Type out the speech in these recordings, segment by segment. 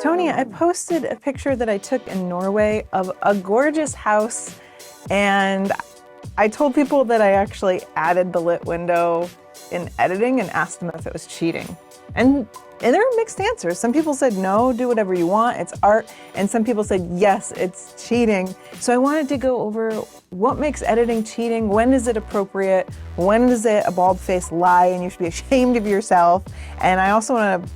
Tony, I posted a picture that I took in Norway of a gorgeous house, and I told people that I actually added the lit window in editing and asked them if it was cheating. And there were mixed answers. Some people said, no, do whatever you want, it's art. And some people said, yes, it's cheating. So I wanted to go over what makes editing cheating, when is it appropriate, when is it a bald-faced lie and you should be ashamed of yourself. And I also want to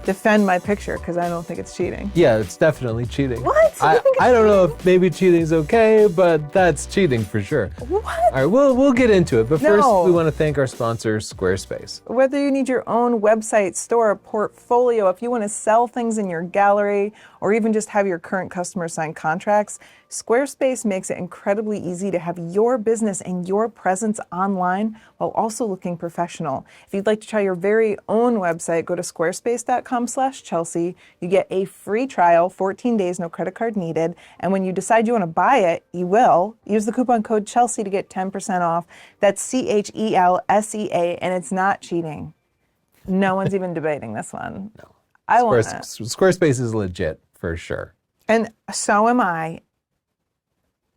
defend my picture because I don't think it's cheating. Yeah, it's definitely cheating. What? You think it's I don't know cheating? if maybe cheating's okay, but that's cheating for sure. What? All right, we'll get into it, but No. first we want to thank our sponsor, Squarespace. Whether you need your own website, store, a portfolio, if you want to sell things in your gallery, or even just have your current customers sign contracts, Squarespace makes it incredibly easy to have your business and your presence online while also looking professional. If you'd like to try your very own website, go to squarespace.com/Chelsea. You get a free trial, 14 days, no credit card needed. And when you decide you want to buy it, you will. Use the coupon code Chelsea to get 10% off. That's CHELSEA, and it's not cheating. No one's even debating this one. No. I want it. Squarespace is legit, for sure. And so am I.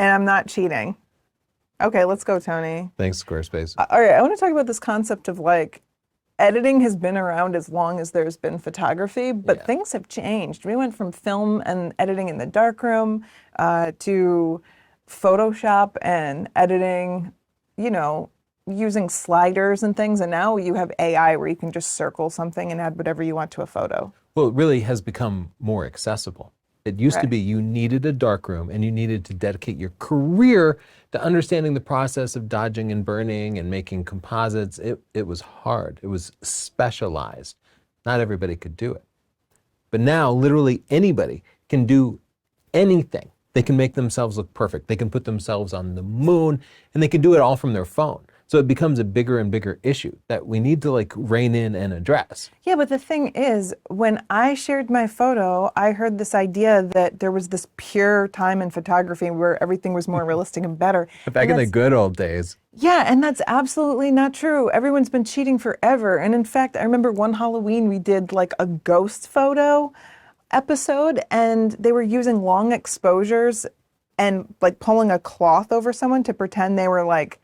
And I'm not cheating. Okay, let's go, Tony. Thanks, Squarespace. All right, I want to talk about this concept of like, editing has been around as long as there's been photography, but Yeah. things have changed. We went from film and editing in the darkroom to Photoshop and editing, using sliders and things. And now you have AI where you can just circle something and add whatever you want to a photo. Well, it really has become more accessible. It used to Right. be you needed a darkroom and you needed to dedicate your career to understanding the process of dodging and burning and making composites. It was hard. It was specialized. Not everybody could do it. But now literally anybody can do anything. They can make themselves look perfect. They can put themselves on the moon, and they can do it all from their phone. So it becomes a bigger and bigger issue that we need to rein in and address. Yeah, but the thing is, when I shared my photo, I heard this idea that there was this pure time in photography where everything was more realistic and better. Back And in the that's- good old days. Yeah, and that's absolutely not true. Everyone's been cheating forever. And in fact, I remember one Halloween we did like a ghost photo episode, and they were using long exposures and like pulling a cloth over someone to pretend they were like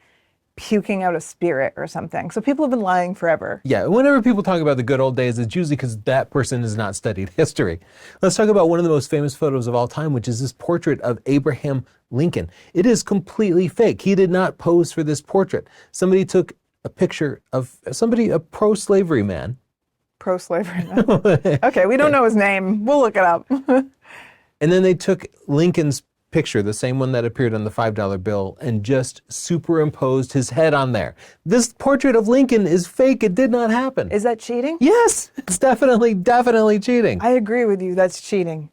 puking out a spirit or something. So people have been lying forever. Yeah, whenever people talk about the good old days, it's usually because that person has not studied history. Let's talk about one of the most famous photos of all time, which is this portrait of Abraham Lincoln. It is completely fake. He did not pose for this portrait. Somebody took a picture of a pro-slavery man. Pro-slavery. Okay, we don't know his name. We'll look it up. And then they took Lincoln's picture, the same one that appeared on the $5 bill, and just superimposed his head on there. This portrait of Lincoln is fake. It did not happen. Is that cheating? Yes, it's definitely cheating. I agree with you. That's cheating.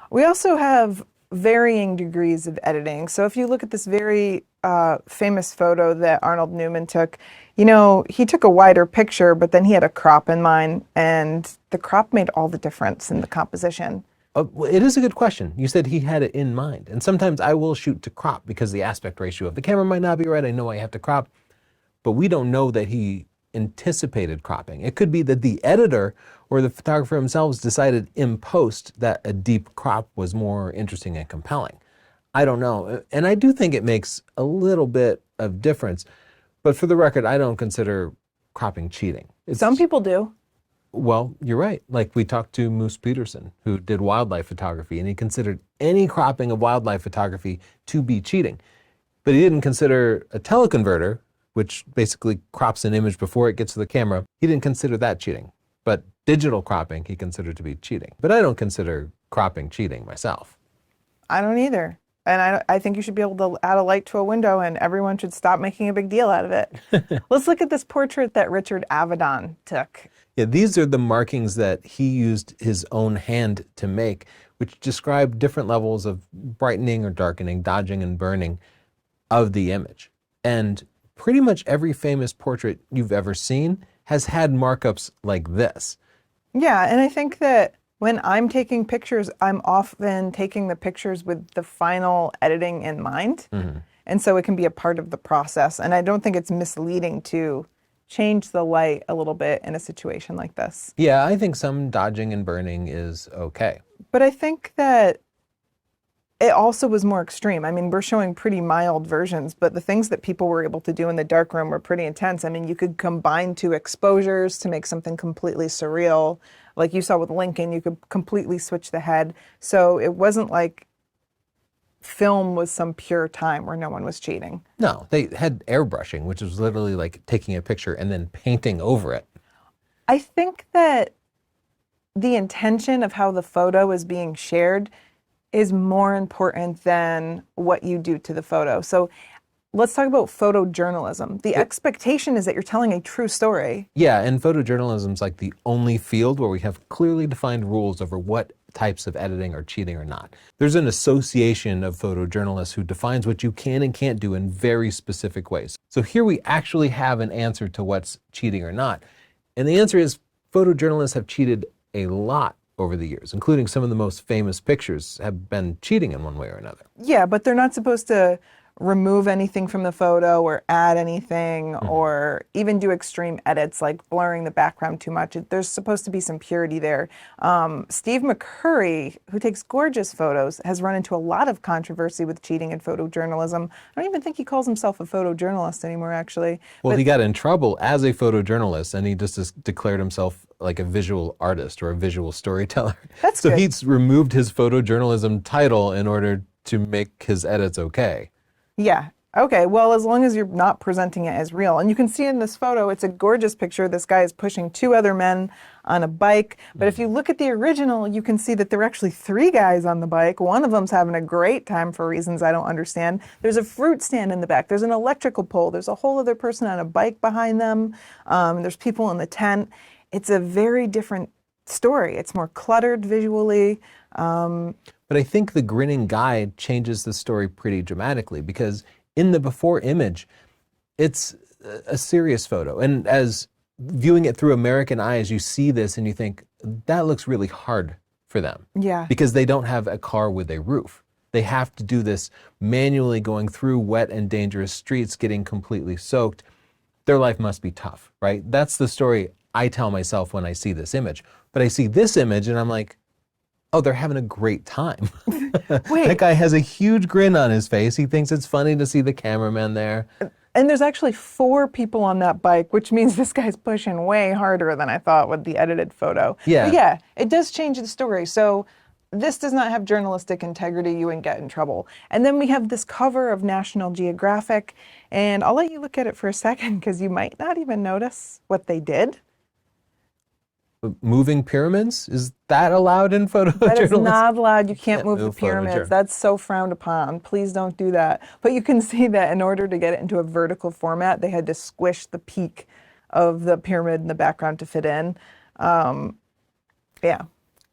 We also have varying degrees of editing. So if you look at this very famous photo that Arnold Newman took, he took a wider picture, but then he had a crop in mind, and the crop made all the difference in the composition. It is a good question. You said he had it in mind. And sometimes I will shoot to crop because the aspect ratio of the camera might not be right. I know I have to crop, but we don't know that he anticipated cropping. It could be that the editor or the photographer themselves decided in post that a deep crop was more interesting and compelling. I don't know. And I do think it makes a little bit of difference. But for the record, I don't consider cropping cheating. Some people do. Well, you're right. Like we talked to Moose Peterson, who did wildlife photography, and he considered any cropping of wildlife photography to be cheating. But he didn't consider a teleconverter, which basically crops an image before it gets to the camera, he didn't consider that cheating. But digital cropping he considered to be cheating. But I don't consider cropping cheating myself. I don't either. And I think you should be able to add a light to a window, and everyone should stop making a big deal out of it. Let's look at this portrait that Richard Avedon took. Yeah, these are the markings that he used his own hand to make, which describe different levels of brightening or darkening, dodging and burning of the image. And pretty much every famous portrait you've ever seen has had markups like this. Yeah, and I think that when I'm taking pictures, I'm often taking the pictures with the final editing in mind. Mm-hmm. And so it can be a part of the process. And I don't think it's misleading to change the light a little bit in a situation like this. Yeah, I think some dodging and burning is okay. But I think that it also was more extreme. I mean, we're showing pretty mild versions, but the things that people were able to do in the darkroom were pretty intense. I mean, you could combine two exposures to make something completely surreal. Like you saw with Lincoln, you could completely switch the head. So it wasn't like film was some pure time where no one was cheating. No, they had airbrushing, which was literally like taking a picture and then painting over it. I think that the intention of how the photo is being shared is more important than what you do to the photo. So let's talk about photojournalism. The expectation is that you're telling a true story. Yeah, and photojournalism is like the only field where we have clearly defined rules over what types of editing are cheating or not. There's an association of photojournalists who defines what you can and can't do in very specific ways. So here we actually have an answer to what's cheating or not. And the answer is photojournalists have cheated a lot over the years, including some of the most famous pictures have been cheating in one way or another. Yeah, but they're not supposed to remove anything from the photo or add anything or even do extreme edits like blurring the background too much. There's supposed to be some purity there. Steve McCurry, who takes gorgeous photos, has run into a lot of controversy with cheating in photojournalism. I don't even think he calls himself a photojournalist anymore, actually. Well, he got in trouble as a photojournalist, and he just declared himself like a visual artist or a visual storyteller. That's so good. he's removed his photojournalism title in order to make his edits okay. Yeah. Okay. Well, as long as you're not presenting it as real. And you can see in this photo, it's a gorgeous picture. This guy is pushing two other men on a bike. But if you look at the original, you can see that there are actually three guys on the bike. One of them's having a great time for reasons I don't understand. There's a fruit stand in the back. There's an electrical pole. There's a whole other person on a bike behind them. There's people in the tent. It's a very different story. It's more cluttered visually. But I think the grinning guy changes the story pretty dramatically because in the before image, it's a serious photo. And as viewing it through American eyes, you see this and you think, that looks really hard for them. Yeah. Because they don't have a car with a roof. They have to do this manually going through wet and dangerous streets, getting completely soaked. Their life must be tough, right? That's the story I tell myself when I see this image. But I see this image and I'm like, oh, they're having a great time. Wait. That guy has a huge grin on his face. He thinks it's funny to see the cameraman there. And there's actually 4 people on that bike, which means this guy's pushing way harder than I thought with the edited photo. Yeah. But yeah, it does change the story. So this does not have journalistic integrity. You wouldn't get in trouble. And then we have this cover of National Geographic. And I'll let you look at it for a second because you might not even notice what they did. Moving pyramids? Is that allowed in photojournalism? That is not allowed. You can't move the move pyramids. photojournal. That's so frowned upon. Please don't do that. But you can see that in order to get it into a vertical format, they had to squish the peak of the pyramid in the background to fit in. Yeah.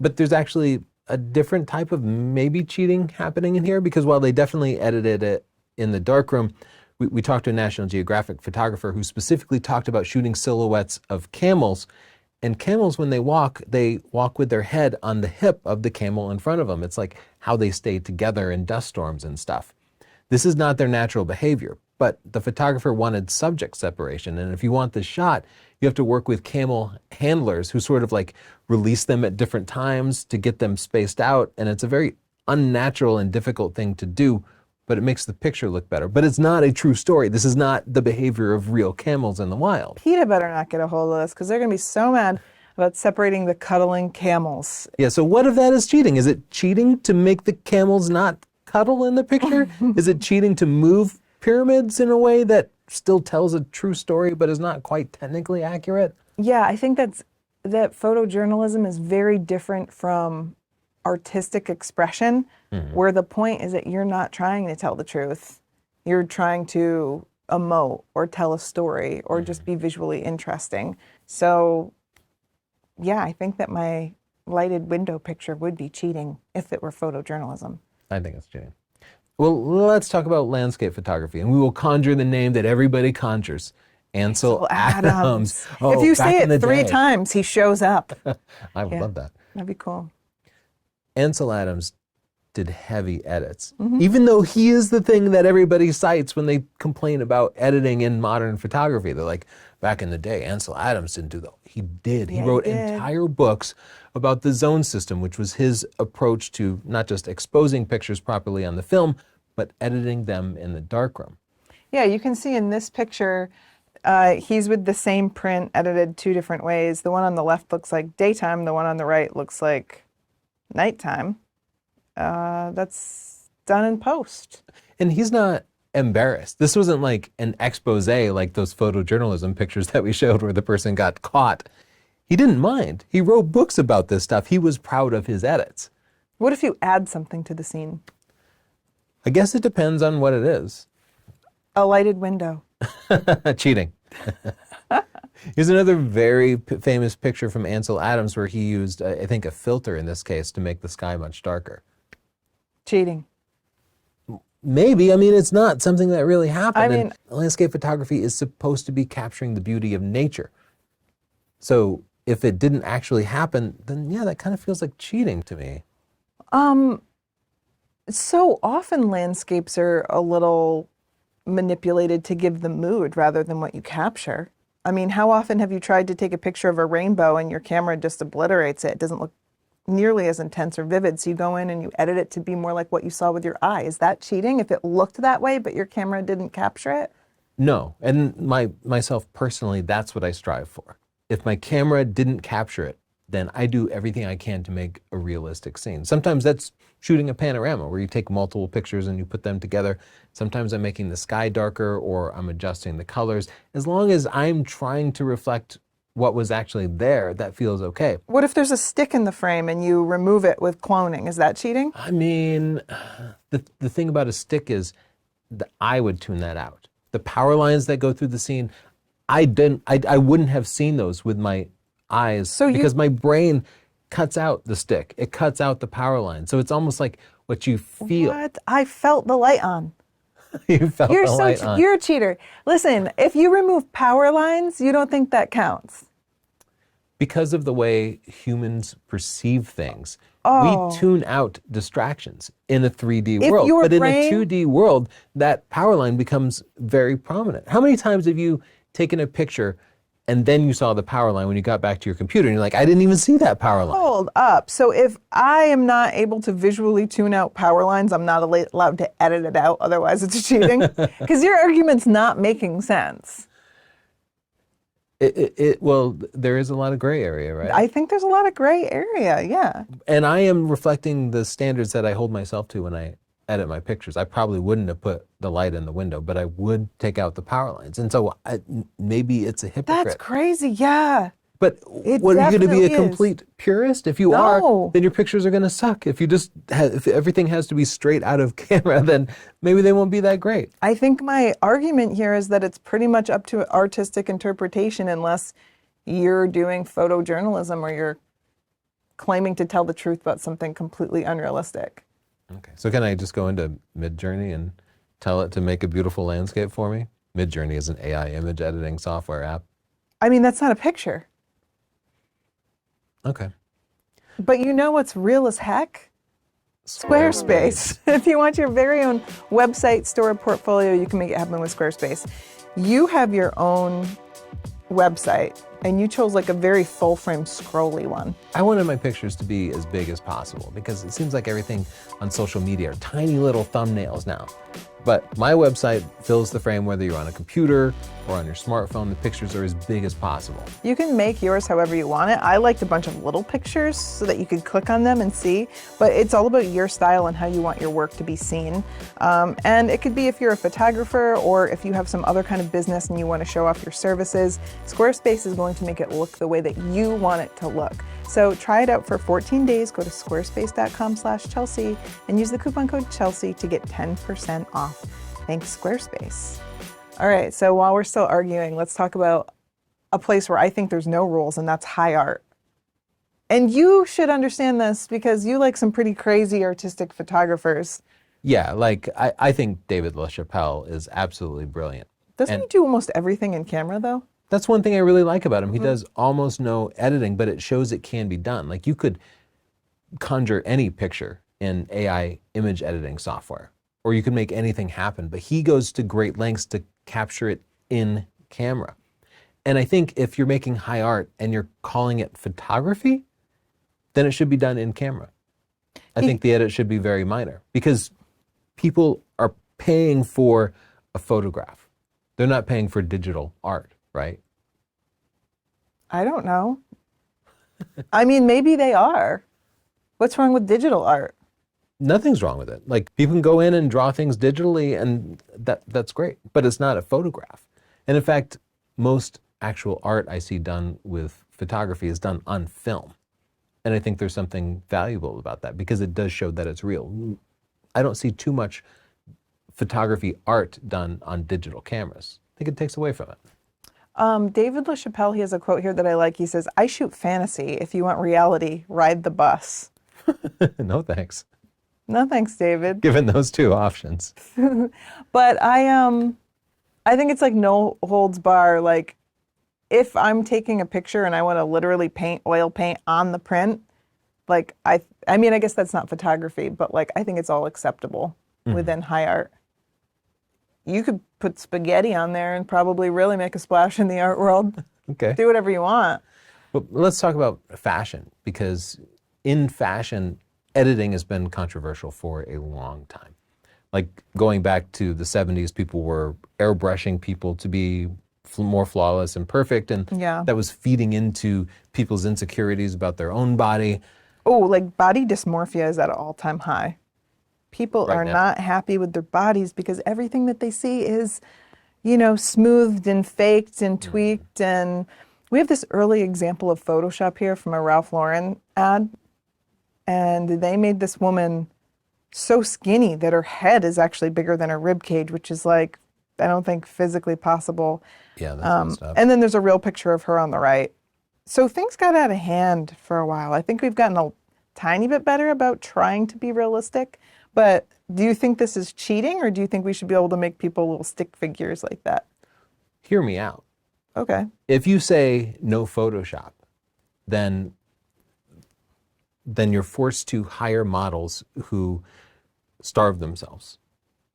But there's actually a different type of maybe cheating happening in here because while they definitely edited it in the darkroom, we talked to a National Geographic photographer who specifically talked about shooting silhouettes of camels. And camels, when they walk with their head on the hip of the camel in front of them. It's like how they stay together in dust storms and stuff. This is not their natural behavior, but the photographer wanted subject separation. And if you want this shot, you have to work with camel handlers who sort of like release them at different times to get them spaced out. And it's a very unnatural and difficult thing to do, but it makes the picture look better. But it's not a true story. This is not the behavior of real camels in the wild. PETA better not get a hold of this because they're going to be so mad about separating the cuddling camels. Yeah, so what if that is cheating? Is it cheating to make the camels not cuddle in the picture? Is it cheating to move pyramids in a way that still tells a true story but is not quite technically accurate? Yeah, I think that photojournalism is very different from artistic expression, where the point is that you're not trying to tell the truth. You're trying to emote or tell a story or just be visually interesting. So, yeah, I think that my lighted window picture would be cheating if it were photojournalism. I think it's cheating. Well, let's talk about landscape photography, and we will conjure the name that everybody conjures. Ansel Adams. Oh, if you back say in the it 3 day. times, he shows up. I would Yeah. love that. That'd be cool. Ansel Adams did heavy edits. Even though he is the thing that everybody cites when they complain about editing in modern photography. They're like, back in the day, Ansel Adams didn't do that. He did. He wrote entire books about the zone system, which was his approach to not just exposing pictures properly on the film, but editing them in the darkroom. Yeah, you can see in this picture, he's with the same print edited 2 different ways. The one on the left looks like daytime. The one on the right looks like nighttime. That's done in post. And he's not embarrassed. This wasn't like an expose like those photojournalism pictures that we showed where the person got caught. He didn't mind. He wrote books about this stuff. He was proud of his edits. What if you add something to the scene? I guess it depends on what it is. A lighted window. Cheating. Here's another very famous picture from Ansel Adams where he used, I think, a filter in this case to make the sky much darker. Cheating. Maybe. I mean, it's not something that really happened. I mean, and landscape photography is supposed to be capturing the beauty of nature. So if it didn't actually happen, then yeah, that kind of feels like cheating to me. So often landscapes are a little manipulated to give the mood rather than what you capture. I mean, how often have you tried to take a picture of a rainbow and your camera just obliterates it? It doesn't look nearly as intense or vivid. So you go in and you edit it to be more like what you saw with your eye. Is that cheating if it looked that way, but your camera didn't capture it? No. And myself personally, that's what I strive for. If my camera didn't capture it, then I do everything I can to make a realistic scene. Sometimes that's shooting a panorama where you take multiple pictures and you put them together. Sometimes I'm making the sky darker or I'm adjusting the colors. As long as I'm trying to reflect what was actually there, that feels okay. What if there's a stick in the frame and you remove it with cloning? Is that cheating? I mean, the thing about a stick is that I would tune that out. The power lines that go through the scene, I wouldn't have seen those with my eyes because my brain cuts out the stick. It cuts out the power line. So it's almost like what you feel. What? I felt the light on. You felt the light on. You're a cheater. Listen, if you remove power lines, you don't think that counts? Because of the way humans perceive things, we tune out distractions in a 3D world. But in a 2D world, that power line becomes very prominent. How many times have you taken a picture and then you saw the power line when you got back to your computer and you're like, I didn't even see that power line. Hold up. So if I am not able to visually tune out power lines, I'm not allowed to edit it out, otherwise it's cheating? Because your argument's not making sense. Well, there is a lot of gray area, right? I think there's a lot of gray area, yeah. And I am reflecting the standards that I hold myself to when I edit my pictures. I probably wouldn't have put the light in the window, but I would take out the power lines. And so maybe it's a hypocrite. That's crazy, yeah. But what, are you going to be a complete purist? If you are, then your pictures are going to suck. If if everything has to be straight out of camera, then maybe they won't be that great. I think my argument here is that it's pretty much up to artistic interpretation unless you're doing photojournalism or you're claiming to tell the truth about something completely unrealistic. Okay, so can I just go into Midjourney and tell it to make a beautiful landscape for me? Midjourney is an AI image editing software app. I mean, that's not a picture. Okay. But you know what's real as heck? Squarespace. If you want your very own website, store, portfolio, you can make it happen with Squarespace. You have your own website, and you chose like a very full-frame scrolly one. I wanted my pictures to be as big as possible because it seems like everything on social media are tiny little thumbnails now. But my website fills the frame whether you're on a computer or on your smartphone. The pictures are as big as possible. You can make yours however you want it. I liked a bunch of little pictures so that you could click on them and see, but it's all about your style and how you want your work to be seen. And it could be if you're a photographer or if you have some other kind of business and you want to show off your services, Squarespace is going to make it look the way that you want it to look. So try it out for 14 days. Go to squarespace.com/Chelsea and use the coupon code Chelsea to get 10% off. Thanks, Squarespace. All right, so while we're still arguing, let's talk about a place where I think there's no rules, and that's high art. And you should understand this because you like some pretty crazy artistic photographers. Yeah, like I think David LaChapelle is absolutely brilliant. Doesn't he do almost everything in camera, though? That's one thing I really like about him. He does almost no editing, but it shows it can be done. Like you could conjure any picture in AI image editing software, or you can make anything happen, but he goes to great lengths to capture it in camera. And I think if you're making high art and you're calling it photography, then it should be done in camera. I think the edit should be very minor because people are paying for a photograph. They're not paying for digital art, right? I don't know. I mean, maybe they are. What's wrong with digital art? Nothing's wrong with it. Like, people can go in and draw things digitally, and that's great, but it's not a photograph. And in fact, most actual art I see done with photography is done on film. And I think there's something valuable about that because it does show that it's real. I don't see too much photography art done on digital cameras. I think it takes away from it. David LaChapelle, he has a quote here that I like. He says, "I shoot fantasy. If you want reality, ride the bus." No thanks. No thanks, David. Given those two options. But I think it's like no holds bar. Like, if I'm taking a picture and I want to literally oil paint on the print, like I mean, I guess that's not photography, but like I think it's all acceptable within high art. You could put spaghetti on there and probably really make a splash in the art world. Okay. Do whatever you want. Well, let's talk about fashion, because in fashion, editing has been controversial for a long time. Like, going back to the 70s, people were airbrushing people to be more flawless and perfect, and that was feeding into people's insecurities about their own body. Oh, like body dysmorphia is at an all-time high. People are not happy with their bodies because everything that they see is, you know, smoothed and faked and tweaked. And we have this early example of Photoshop here from a Ralph Lauren ad. And they made this woman so skinny that her head is actually bigger than her rib cage, which is like, I don't think physically possible. Yeah, that's messed up. And then there's a real picture of her on the right. So things got out of hand for a while. I think we've gotten a tiny bit better about trying to be realistic. But do you think this is cheating, or do you think we should be able to make people little stick figures like that? Hear me out. Okay. If you say no Photoshop, then you're forced to hire models who starve themselves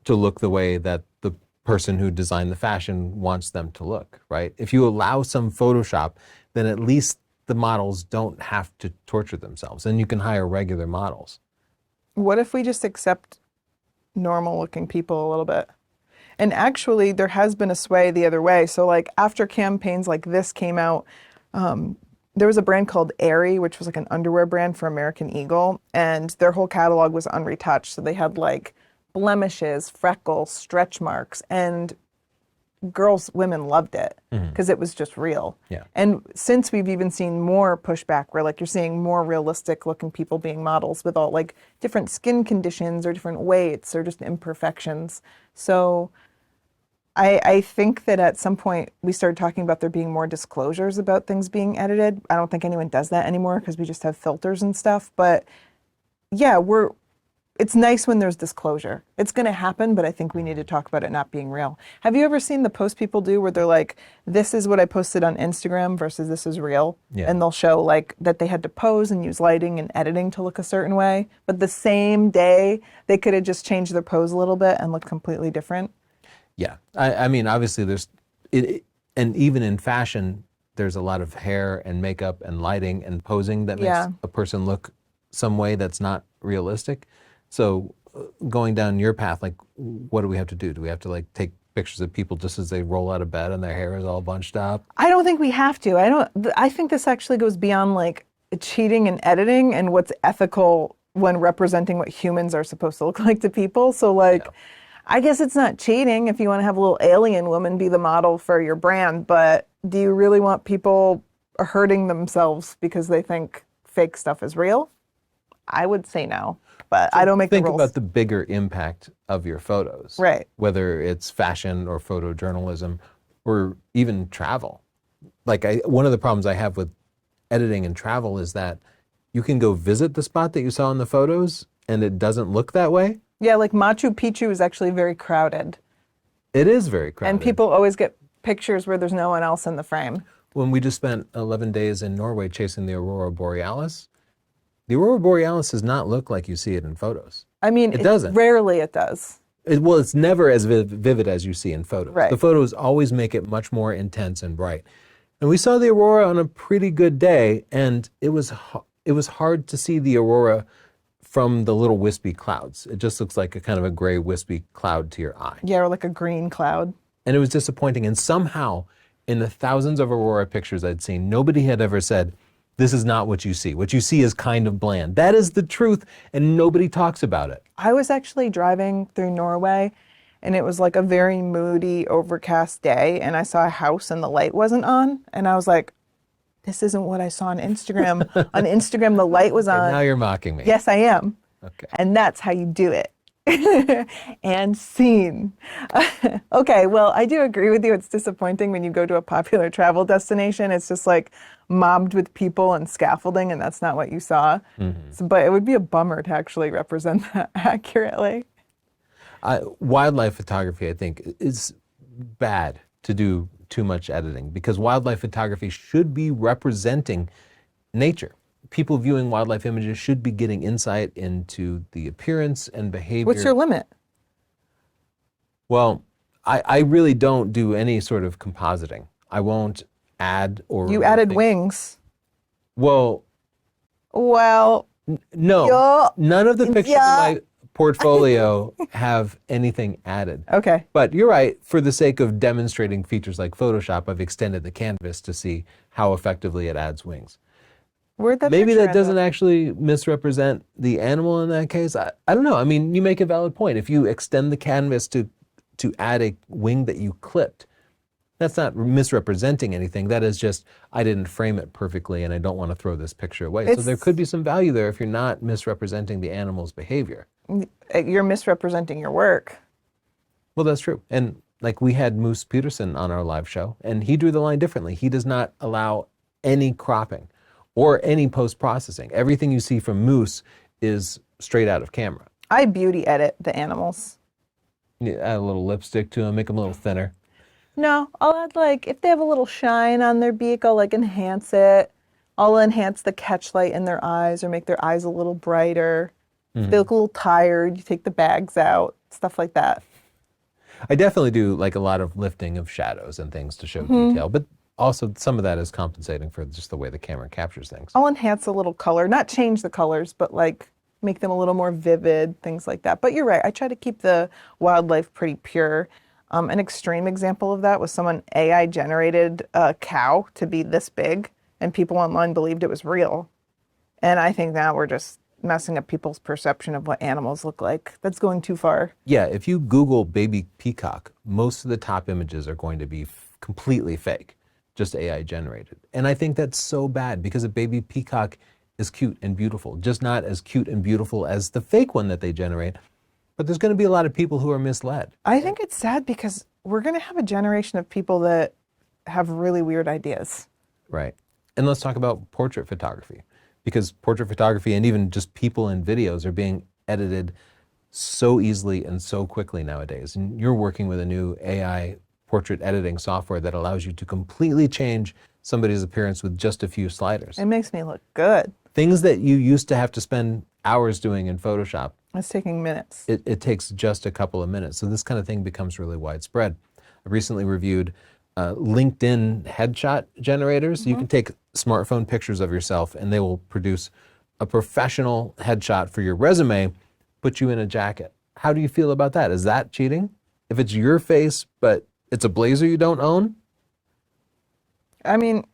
to look the way that the person who designed the fashion wants them to look, right? If you allow some Photoshop, then at least the models don't have to torture themselves, and you can hire regular models. What if we just accept normal looking people a little bit? And actually, there has been a sway the other way. So like after campaigns like this came out, there was a brand called Aerie, which was like an underwear brand for American Eagle, and their whole catalog was unretouched. So they had like blemishes, freckles, stretch marks, and women loved it because it was just real. Yeah. And since we've even seen more pushback where like you're seeing more realistic looking people being models with all like different skin conditions or different weights or just imperfections. So I think that at some point we started talking about there being more disclosures about things being edited. I don't think anyone does that anymore because we just have filters and stuff. But yeah, it's nice when there's disclosure. It's going to happen, but I think we need to talk about it not being real. Have you ever seen the post people do where they're like, this is what I posted on Instagram versus this is real? Yeah. And they'll show like that they had to pose and use lighting and editing to look a certain way, but the same day they could have just changed their pose a little bit and looked completely different. Yeah. I mean, obviously and even in fashion, there's a lot of hair and makeup and lighting and posing that makes a person look some way that's not realistic. So going down your path, like, what do we have to do? Do we have to like take pictures of people just as they roll out of bed and their hair is all bunched up? I don't think we have to. I think this actually goes beyond like cheating and editing and what's ethical when representing what humans are supposed to look like to people. So like, I guess it's not cheating if you want to have a little alien woman be the model for your brand, but do you really want people hurting themselves because they think fake stuff is real? I would say no. But I don't make the rules. Think about the bigger impact of your photos. Right. Whether it's fashion or photojournalism or even travel. Like one of the problems I have with editing and travel is that you can go visit the spot that you saw in the photos and it doesn't look that way. Yeah, like Machu Picchu is actually very crowded. It is very crowded. And people always get pictures where there's no one else in the frame. When we just spent 11 days in Norway chasing the Aurora Borealis, The aurora borealis does not look like you see it in photos. I mean, It doesn't. Rarely it does. Well, it's never as vivid as you see in photos. Right. The photos always make it much more intense and bright. And we saw the aurora on a pretty good day, and it was hard to see the aurora from the little wispy clouds. It just looks like a kind of a gray wispy cloud to your eye. Yeah, or like a green cloud. And it was disappointing. And somehow, in the thousands of aurora pictures I'd seen, nobody had ever said, this is not what you see. What you see is kind of bland. That is the truth, and nobody talks about it. I was actually driving through Norway, and it was like a very moody, overcast day, and I saw a house and the light wasn't on, and I was like, this isn't what I saw on Instagram. On Instagram, the light was on. Now you're mocking me. Yes, I am. Okay. And that's how you do it. And scene. Okay, well, I do agree with you. It's disappointing when you go to a popular travel destination. It's just like mobbed with people and scaffolding, and that's not what you saw. So, but it would be a bummer to actually represent that accurately. Wildlife photography, I think, is bad to do too much editing because wildlife photography should be representing nature. People viewing wildlife images should be getting insight into the appearance and behavior. What's your limit? Well, I really don't do any sort of compositing. I won't add or You remove added things. wings. Well, no. None of the pictures in my portfolio have anything added. Okay. But you're right, for the sake of demonstrating features like Photoshop, I've extended the canvas to see how effectively it adds wings. Where'd that Maybe picture that end doesn't up? actually misrepresent the animal in that case. I don't know. I mean, you make a valid point. If you extend the canvas to add a wing that you clipped, that's not misrepresenting anything. That is just, I didn't frame it perfectly and I don't want to throw this picture away. So there could be some value there if you're not misrepresenting the animal's behavior. You're misrepresenting your work. Well, that's true. And like we had Moose Peterson on our live show, and he drew the line differently. He does not allow any cropping or any post-processing. Everything you see from Moose is straight out of camera. I beauty edit the animals. You add a little lipstick to them, make them a little thinner. No, I'll add like, if they have a little shine on their beak, I'll like enhance it. I'll enhance the catchlight in their eyes or make their eyes a little brighter. If they look a little tired, you take the bags out, stuff like that. I definitely do like a lot of lifting of shadows and things to show detail, but also some of that is compensating for just the way the camera captures things. I'll enhance a little color, not change the colors, but like make them a little more vivid, things like that. But you're right, I try to keep the wildlife pretty pure. An extreme example of that was someone AI generated a cow to be this big, and people online believed it was real. And I think now we're just messing up people's perception of what animals look like. That's going too far. Yeah, if you Google baby peacock, most of the top images are going to be completely fake, just AI generated. And I think that's so bad because a baby peacock is cute and beautiful, just not as cute and beautiful as the fake one that they generate. But there's going to be a lot of people who are misled. I think it's sad because we're going to have a generation of people that have really weird ideas. Right. And let's talk about portrait photography, because portrait photography and even just people in videos are being edited so easily and so quickly nowadays. And you're working with a new AI portrait editing software that allows you to completely change somebody's appearance with just a few sliders. It makes me look good. Things that you used to have to spend hours doing in Photoshop, It's taking minutes. it takes just a couple of minutes. So this kind of thing becomes really widespread. I recently reviewed LinkedIn headshot generators. You can take smartphone pictures of yourself and they will produce a professional headshot for your resume, put you in a jacket. How do you feel about that? Is that cheating? If it's your face, but it's a blazer you don't own? I mean,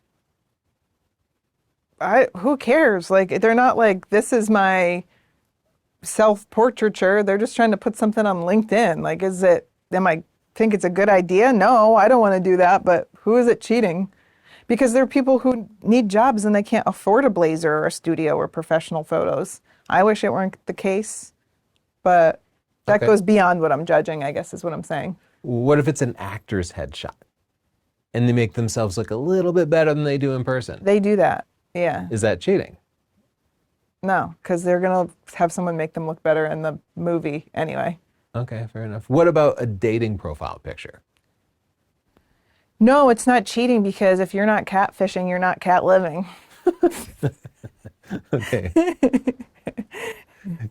who cares? Like, they're not like, this is my self-portraiture. They're just trying to put something on LinkedIn. Like, am I think it's a good idea? No, I don't want to do that, but who is it cheating? Because there are people who need jobs and they can't afford a blazer or a studio or professional photos. I wish it weren't the case, but that Okay. goes beyond what I'm judging, I guess is what I'm saying. What if it's an actor's headshot and they make themselves look a little bit better than they do in person? They do that, yeah. Is that cheating? No, because they're going to have someone make them look better in the movie anyway. Okay, fair enough. What about a dating profile picture? No, it's not cheating because if you're not catfishing, you're not cat living. Okay.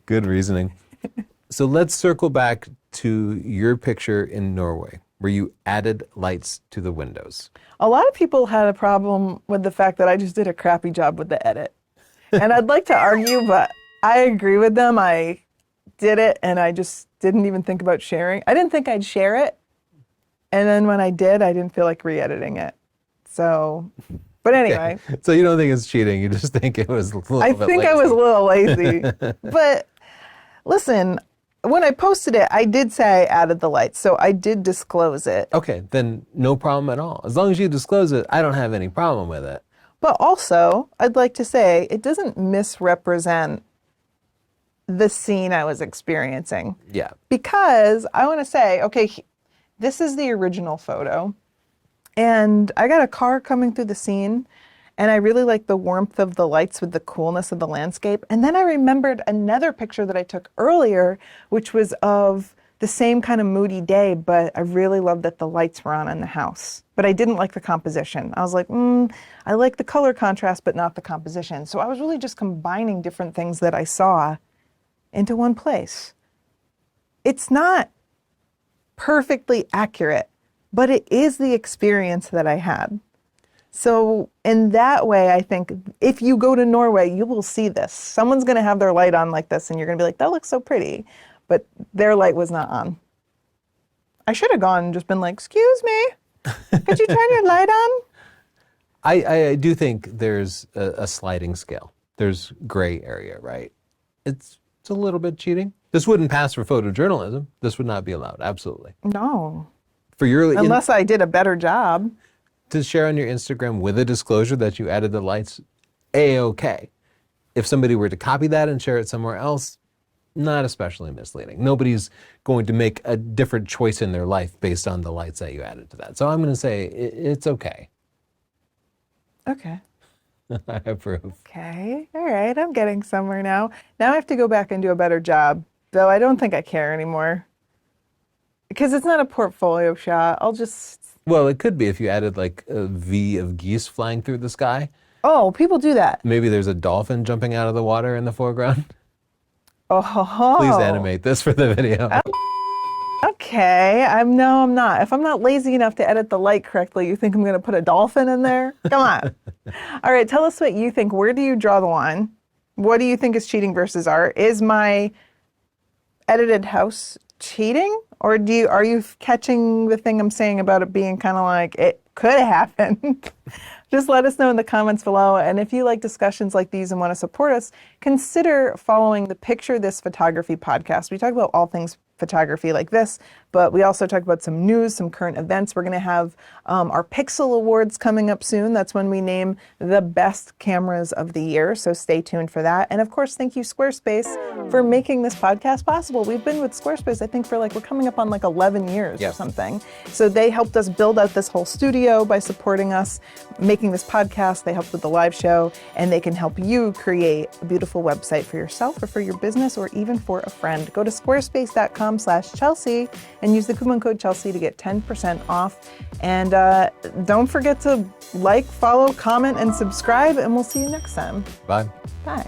Good reasoning. So let's circle back to your picture in Norway, where you added lights to the windows. A lot of people had a problem with the fact that I just did a crappy job with the edit. And I'd like to argue, but I agree with them. I did it and I just didn't even think about sharing. I didn't think I'd share it. And then when I did, I didn't feel like re-editing it. So, but anyway. Okay. So you don't think it's cheating, you just think it was a little bit lazy. I think I was a little lazy. But listen, when I posted it, I did say I added the lights. So I did disclose it. Okay, then no problem at all. As long as you disclose it, I don't have any problem with it. But also, I'd like to say it doesn't misrepresent the scene I was experiencing. Yeah. Because I want to say, okay, this is the original photo. And I got a car coming through the scene. And I really liked the warmth of the lights with the coolness of the landscape. And then I remembered another picture that I took earlier, which was of the same kind of moody day, but I really loved that the lights were on in the house. But I didn't like the composition. I was like, I like the color contrast, but not the composition. So I was really just combining different things that I saw into one place. It's not perfectly accurate, but it is the experience that I had. So in that way, I think if you go to Norway, you will see this. Someone's going to have their light on like this, and you're going to be like, that looks so pretty. But their light was not on. I should have gone and just been like, excuse me, could you turn your light on? I do think there's a sliding scale. There's gray area, right? It's a little bit cheating. This wouldn't pass for photojournalism. This would not be allowed, absolutely. No. For your Unless I did a better job. To share on your Instagram with a disclosure that you added the lights, A-okay. If somebody were to copy that and share it somewhere else, not especially misleading. Nobody's going to make a different choice in their life based on the lights that you added to that. So I'm going to say it's okay. Okay. I approve. Okay. All right. I'm getting somewhere now. Now I have to go back and do a better job, though I don't think I care anymore. Because it's not a portfolio shot. I'll just... Well, it could be if you added like a V of geese flying through the sky. Oh, people do that. Maybe there's a dolphin jumping out of the water in the foreground. Oh. Please animate this for the video. Okay. I'm not. If I'm not lazy enough to edit the light correctly, you think I'm going to put a dolphin in there? Come on. All right. Tell us what you think. Where do you draw the line? What do you think is cheating versus art? Is my edited house cheating? Or are you catching the thing I'm saying about it being kind of like it could happen? Just let us know in the comments below. And if you like discussions like these and want to support us, consider following the Picture This Photography podcast. We talk about all things photography like this, but we also talk about some news, some current events. We're going to have our Pixel Awards coming up soon. That's when we name the best cameras of the year, so stay tuned for that. And of course, thank you Squarespace for making this podcast possible. We've been with Squarespace, I think, for we're coming up on 11 years or something. So they helped us build out this whole studio by supporting us, making this podcast. They helped with the live show, and they can help you create a beautiful website for yourself or for your business or even for a friend. Go to squarespace.com/Chelsea and use the coupon code Chelsea to get 10% off. And don't forget to like, follow, comment, and subscribe, and we'll see you next time. Bye. Bye.